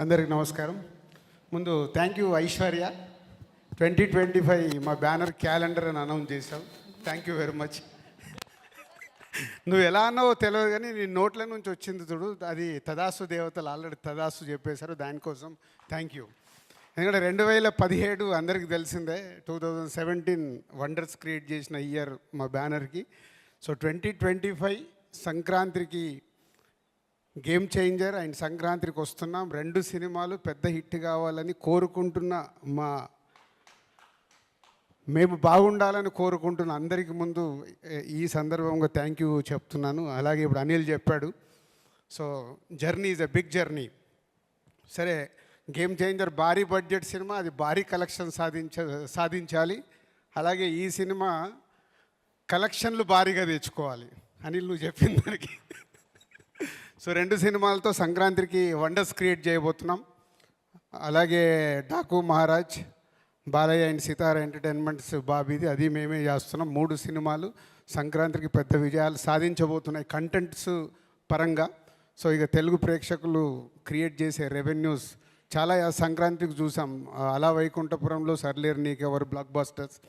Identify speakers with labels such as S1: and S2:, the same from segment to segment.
S1: అందరికి నమస్కారం. ముందు థ్యాంక్ యూ ఐశ్వర్య, 2025 మా బ్యానర్ క్యాలెండర్ అని అనౌన్స్ చేసావు. Thank you very much. నువ్వు ఎలా అన్నావో తెలియదు కానీ నీ నోట్ల నుంచి వచ్చింది చూడు, అది తదాసు దేవతలు ఆల్రెడీ తదాసు చెప్పేశారు. దానికోసం థ్యాంక్ యూ. ఎందుకంటే 2017 అందరికీ తెలిసిందే, 2017 వండర్స్ క్రియేట్ చేసిన ఇయర్ మా బ్యానర్కి. సో 2025 సంక్రాంతికి గేమ్ చేంజర్ అండ్ సంక్రాంతికి వస్తున్నాం. 2 సినిమాలు పెద్ద హిట్ కావాలని కోరుకుంటున్న మేము బాగుండాలని కోరుకుంటున్న అందరికీ ముందు ఈ సందర్భంగా థ్యాంక్ యూ చెప్తున్నాను. అలాగే ఇప్పుడు అనిల్ చెప్పాడు, so journey is a big journey. సరే, గేమ్ చేంజర్ భారీ బడ్జెట్ సినిమా, అది భారీ కలెక్షన్ సాధించాలి. అలాగే ఈ సినిమా కలెక్షన్లు భారీగా తెచ్చుకోవాలి. అనిల్ నువ్వు చెప్పిన దానికి. సో 2 సినిమాలతో సంక్రాంతికి వండర్స్ క్రియేట్ చేయబోతున్నాం. అలాగే డాకు మహారాజ్, బాలయ్య అండ్ సితార ఎంటర్టైన్మెంట్స్ బాబీది, అది మేమే చేస్తున్నాం. 3 సినిమాలు సంక్రాంతికి పెద్ద విజయాలు సాధించబోతున్నాయి కంటెంట్స్ పరంగా. సో ఇక తెలుగు ప్రేక్షకులు క్రియేట్ చేసే రెవెన్యూస్ చాలా సంక్రాంతికి చూసాం. అలా వైకుంఠపురంలో సర్లేరు నీకెవరు బ్లాక్ బస్టర్స్,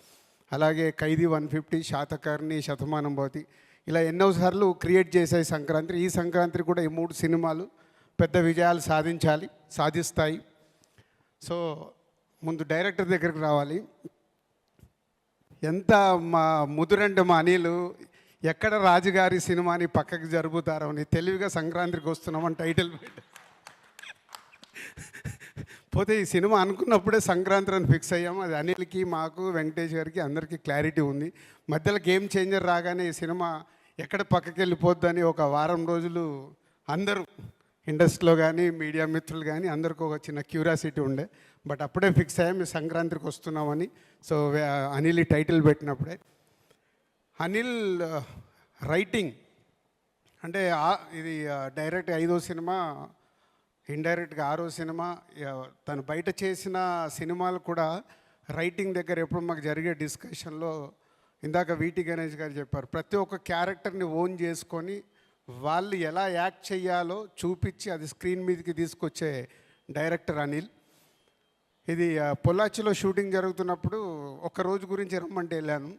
S1: అలాగే ఖైదీ 150, శాతకర్ణి, శతమానం భవతి, ఇలా ఎన్నోసార్లు క్రియేట్ చేసాయి సంక్రాంతి. ఈ సంక్రాంతి కూడా ఈ 3 సినిమాలు పెద్ద విజయాలు సాధిస్తాయి. సో ముందు డైరెక్టర్ దగ్గరికి రావాలి. ఎంత మా ముదురంటే మా అనిలు ఎక్కడ రాజుగారి సినిమాని పక్కకి జరుపుతారో అని తెలివిగా సంక్రాంతికి వస్తున్నామని టైటిల్ పెట్టి పోతే ఈ సినిమా అనుకున్నప్పుడే సంక్రాంతి అని ఫిక్స్ అయ్యాము. అది అనిల్కి, మాకు, వెంకటేష్ గారికి అందరికీ క్లారిటీ ఉంది. మధ్యలో గేమ్ చేంజర్ రాగానే ఈ సినిమా ఎక్కడ పక్కకి వెళ్ళిపోద్దని ఒక వారం రోజులు అందరూ ఇండస్ట్రీలో కానీ మీడియా మిత్రులు కానీ అందరికీ ఒక చిన్న క్యూరియాసిటీ ఉండే. బట్ అప్పుడే ఫిక్స్ అయ్యాం ఈ సంక్రాంతికి వస్తున్నామని. సో అనిల్ ఈ టైటిల్ పెట్టినప్పుడే అనిల్ రైటింగ్ అంటే ఇది డైరెక్ట్ 5వ సినిమా, ఇండైరెక్ట్గా 6వ సినిమా. తను బయట చేసిన సినిమాలు కూడా రైటింగ్ దగ్గర ఎప్పుడు మాకు జరిగే డిస్కషన్లో ఇందాక వీటి గణేష్ గారు చెప్పారు, ప్రతి ఒక్క క్యారెక్టర్ని ఓన్ చేసుకొని వాళ్ళు ఎలా యాక్ట్ చేయాలో చూపించి అది స్క్రీన్ మీదకి తీసుకొచ్చే డైరెక్టర్ అనిల్. ఇది పొల్లాచిలో షూటింగ్ జరుగుతున్నప్పుడు ఒక్కరోజు గురించి రమ్మంటే వెళ్ళాను.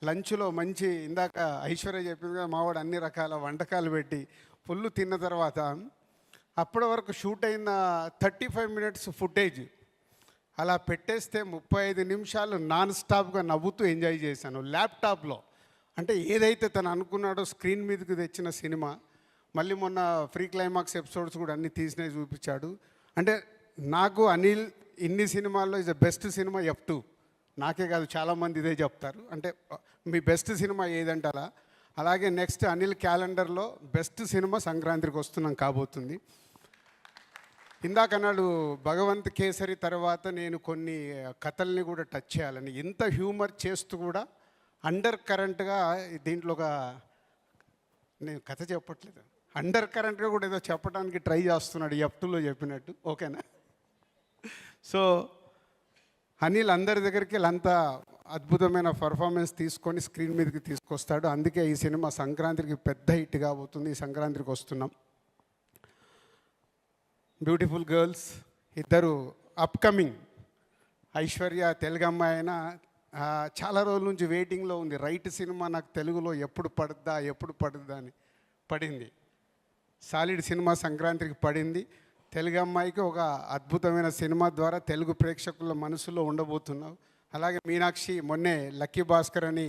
S1: లంచ్లో మంచి ఇందాక ఐశ్వర్య చెప్పిందిగా మావాడు అన్ని రకాల వంటకాలు పెట్టి ఫుల్ తిన్న తర్వాత అప్పటి వరకు షూట్ అయిన 35 మినిట్స్ ఫుటేజ్ అలా పెట్టేస్తే 35 నిమిషాలు నాన్ స్టాప్గా నవ్వుతూ ఎంజాయ్ చేశాను ల్యాప్టాప్లో. అంటే ఏదైతే తను అనుకున్నాడో స్క్రీన్ మీదకి తెచ్చిన సినిమా. మళ్ళీ మొన్న ఫ్రీ క్లైమాక్స్ ఎపిసోడ్స్ కూడా అన్నీ తీసినవి చూపించాడు. అంటే నాకు అనిల్ ఇన్ని సినిమాల్లో is the best cinema F2. నాకే కాదు చాలామంది ఇదే చెప్తారు. అంటే మీ బెస్ట్ సినిమా ఏదంటే అలా. అలాగే నెక్స్ట్ అనిల్ క్యాలెండర్లో బెస్ట్ సినిమా సంక్రాంతికి వస్తున్నాం కాబోతుంది. ఇందాక అన్నాడు భగవంత్ కేసరి తర్వాత నేను కొన్ని కథల్ని కూడా టచ్ చేయాలని. ఇంత హ్యూమర్ చేస్తూ కూడా అండర్ కరెంట్గా దీంట్లో ఒక, నేను కథ చెప్పట్లేదు, అండర్ కరెంట్గా కూడా ఏదో చెప్పడానికి ట్రై చేస్తున్నాడు F2లో చెప్పినట్టు. ఓకేనా? సో అనిల్ అందరి దగ్గరికి అంతా అద్భుతమైన పర్ఫార్మెన్స్ తీసుకొని స్క్రీన్ మీదకి తీసుకొస్తాడు. అందుకే ఈ సినిమా సంక్రాంతికి పెద్ద హిట్ కాబోతుంది. ఈ సంక్రాంతికి వస్తున్నాం. బ్యూటిఫుల్ గర్ల్స్ ఇద్దరు అప్కమింగ్. ఐశ్వర్య తెలుగు అమ్మాయి అయినా చాలా రోజుల నుంచి వెయిటింగ్లో ఉంది. రైట్ సినిమా నాకు తెలుగులో ఎప్పుడు పడుద్దా అని పడింది. సాలిడ్ సినిమా సంక్రాంతికి పడింది. తెలుగు అమ్మాయికి ఒక అద్భుతమైన సినిమా ద్వారా తెలుగు ప్రేక్షకుల మనసులో ఉండబోతున్నావు. అలాగే మీనాక్షి మొన్నే లక్కీ భాస్కర్ అని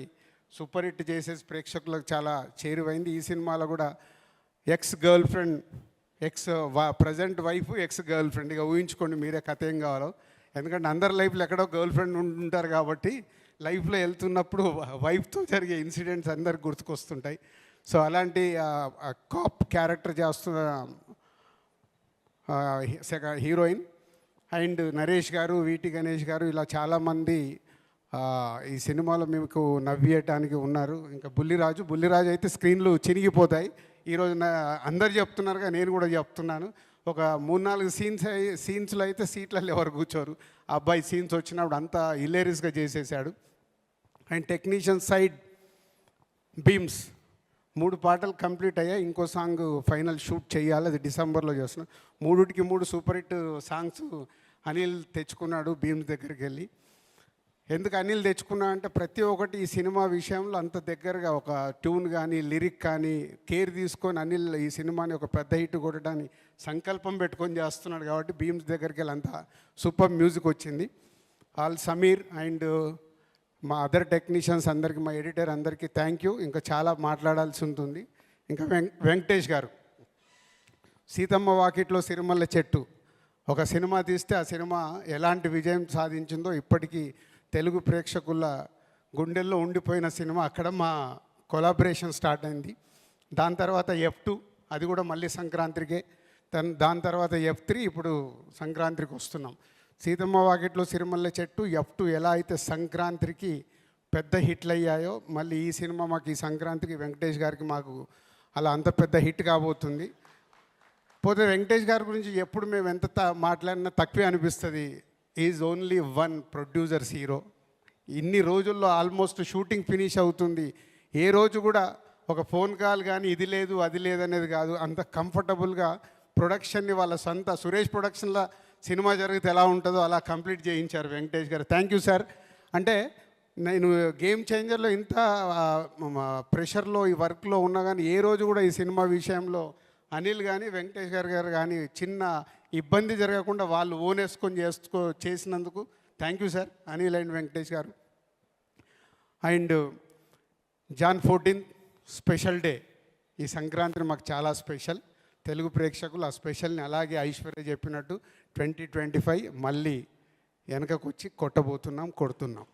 S1: సూపర్ హిట్ చేసేసి ప్రేక్షకులకు చాలా చేరువైంది. ఈ సినిమాలో కూడా ex girl friend, present wife, ex girl friend, ఇక ఊహించుకోండి మీరే కథ ఏం కావాలో. ఎందుకంటే అందరి లైఫ్లో ఎక్కడో గర్ల్ ఫ్రెండ్ ఉంటారు కాబట్టి లైఫ్లో వెళ్తున్నప్పుడు వైఫ్తో జరిగే ఇన్సిడెంట్స్ అందరికి గుర్తుకొస్తుంటాయి. సో అలాంటి కాప్ క్యారెక్టర్ చేస్తున్న హీరోయిన్. అండ్ నరేష్ గారు, వీటి గణేష్ గారు, ఇలా చాలామంది ఈ సినిమాలో మీకు నవ్వేయటానికి ఉన్నారు. ఇంకా బుల్లిరాజు అయితే స్క్రీన్లు చినిగిపోతాయి. ఈరోజు అందరు చెప్తున్నారుగా, నేను కూడా చెప్తున్నాను. ఒక 3-4 సీన్స్లో అయితే సీట్లలో ఎవరు కూర్చోరు. ఆ అబ్బాయి సీన్స్ వచ్చినప్పుడు అంతా హిలేరియస్గా చేసేసాడు. అండ్ టెక్నీషియన్ సైడ్ బీమ్స్ 3 పాటలు కంప్లీట్ అయ్యాయి. ఇంకో సాంగ్ ఫైనల్ షూట్ చేయాలి, అది డిసెంబర్లో చేస్తున్నాం. 3కి 3 సూపర్ హిట్ సాంగ్స్ అనిల్ తెచ్చుకున్నాడు భీమ్స్ దగ్గరికి వెళ్ళి. ఎందుకు అనిల్ తెచ్చుకున్నా అంటే ప్రతి ఒక్కటి ఈ సినిమా విషయంలో అంత దగ్గరగా ఒక ట్యూన్ కానీ లిరిక్ కానీ కేర్ తీసుకొని అనిల్ ఈ సినిమాని ఒక పెద్ద హిట్ కొట్టడానికి సంకల్పం పెట్టుకొని చేస్తున్నాడు కాబట్టి భీమ్స్ దగ్గరికి వెళ్ళి అంత సూపర్ మ్యూజిక్ వచ్చింది. ఆల్ సమీర్ అండ్ మా అదర్ టెక్నీషియన్స్ అందరికీ, మా ఎడిటర్ అందరికీ థ్యాంక్ యూ. ఇంకా చాలా మాట్లాడాల్సి ఉంటుంది. ఇంకా వెంకటేష్ గారు, సీతమ్మ వాకిట్లో సిరిమల్ల చెట్టు ఒక సినిమా తీస్తే ఆ సినిమా ఎలాంటి విజయం సాధించిందో ఇప్పటికీ తెలుగు ప్రేక్షకుల గుండెల్లో ఉండిపోయిన సినిమా. అక్కడ మా కొలాబరేషన్ స్టార్ట్ అయింది. దాని తర్వాత F2, అది కూడా మళ్ళీ సంక్రాంతికే. దాని తర్వాత F3, ఇప్పుడు సంక్రాంతికి వస్తున్నాం. సీతమ్మ వాకిట్లో సిరిమల్ల చెట్టు, F2 ఎలా అయితే సంక్రాంతికి పెద్ద హిట్లు అయ్యాయో మళ్ళీ ఈ సినిమా మాకు ఈ సంక్రాంతికి వెంకటేష్ గారికి మాకు అలా అంత పెద్ద హిట్ కాబోతుంది. పోతే వెంకటేష్ గారి గురించి ఎప్పుడు మేము ఎంత మాట్లాడినా తక్కువే అనిపిస్తుంది. Is only one producers hero. ఇన్ని రోజుల్లో ఆల్మోస్ట్ షూటింగ్ ఫినిష్ అవుతుంది. ఏ రోజు కూడా ఒక ఫోన్ కాల్ కానీ ఇది లేదు అది లేదనేది కాదు. అంత కంఫర్టబుల్గా ప్రొడక్షన్ని వాళ్ళ సొంత సురేష్ ప్రొడక్షన్లో సినిమా జరిగితే ఎలా ఉంటుందో అలా కంప్లీట్ చేయించారు వెంకటేష్ గారు. Thank you sir. అంటే నేను గేమ్ చేంజర్లో ఇంత ప్రెషర్లో ఈ వర్క్లో ఉన్నా కానీ ఏ రోజు కూడా ఈ సినిమా విషయంలో అనిల్ కానీ వెంకటేష్ గారు కానీ చిన్న ఇబ్బంది జరగకుండా వాళ్ళు ఓన్ వేసుకొని చేసినందుకు thank you sir Anil and Venkatesh గారు. And Jan 14 special day. ఈ సంక్రాంతి మాకు చాలా స్పెషల్. తెలుగు ప్రేక్షకులు ఆ స్పెషల్ని అలాగే ఐశ్వర్య చెప్పినట్టు 2025 మళ్ళీ వెనకకు వచ్చి కొట్టబోతున్నాం, కొడుతున్నాం.